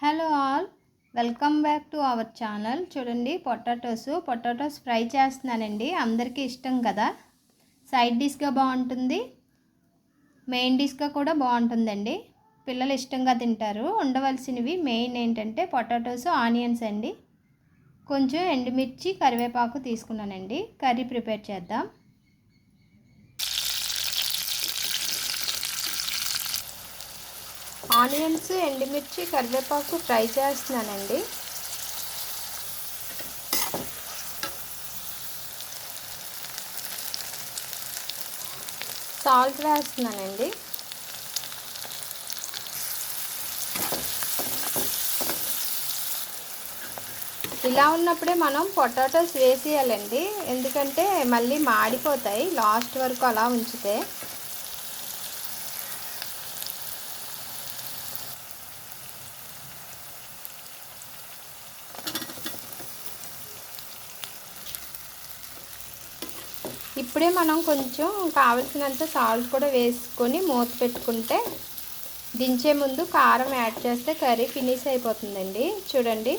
Hello all, welcome back to our channel. చూడండి, potatoes fry చేస్తున్నానండి. అందరికీ ఇష్టం కదా. సైడ్ డిష్గా బాగుంటుంది, మెయిన్ డిష్గా కూడా బాగుంటుందండి. పిల్లలు ఇష్టంగా తింటారు. ఉండవలసినవి మెయిన్ ఏంటంటే పొటాటోస్, ఆనియన్స్ అండి. కొంచెం ఎండుమిర్చి, కరివేపాకు తీసుకున్నానండి. కర్రీ ప్రిపేర్ చేద్దాం. ఆనియన్స్, ఎండుమిర్చి, కరివేపాకు ఫ్రై చేస్తున్నానండి. సాల్ట్ వేస్తున్నానండి. ఇలా ఉన్నప్పుడే మనం పొటాటోస్ వేసేయాలండి, ఎందుకంటే మళ్ళీ మాడిపోతాయి లాస్ట్ వరకు అలా ఉంచితే. ఇప్పుడే మనం కొంచెం కావలసినంత సాల్ట్ కూడా వేసుకొని మూత పెట్టుకుంటే దించే ముందు కారం యాడ్ చేస్తే కర్రీ ఫినిష్ అయిపోతుందండి. చూడండి,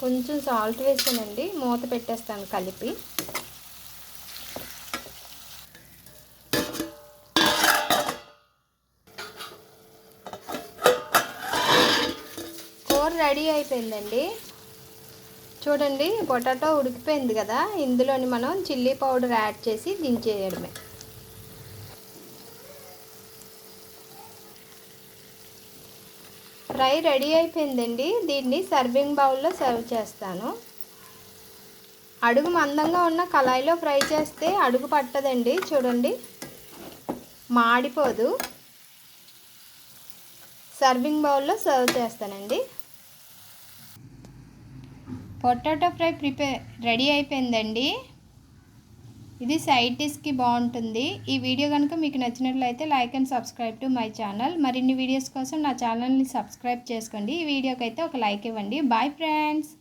కొంచెం సాల్ట్ వేసానండి. మూత పెట్టేస్తాను కలిపి. కూర రెడీ అయిపోయిందండి. చూడండి, పొటాటో ఉడికిపోయింది కదా. ఇందులోని మనం చిల్లీ పౌడర్ యాడ్ చేసి దించేయడమే. ఫ్రై రెడీ అయిపోయిందండి. దీన్ని సర్వింగ్ బౌల్లో సర్వ్ చేస్తాను. అడుగు మందంగా ఉన్న కళాయిలో ఫ్రై చేస్తే అడుగు పట్టదండి. చూడండి, మాడిపోదు. సర్వింగ్ బౌల్లో సర్వ్ చేస్తానండి. పొటాటో ఫ్రై రెడీ అయిపోయిందండి. ఇది సైడ్ డిష్కి బాగుంటుంది. ఈ వీడియో కనుక మీకు నచ్చినట్లయితే like and subscribe to my channel. మరిన్ని వీడియోస్ కోసం నా ఛానల్ని సబ్స్క్రైబ్ చేసుకోండి. ఈ వీడియోకి అయితే ఒక లైక్ ఇవ్వండి. Bye friends.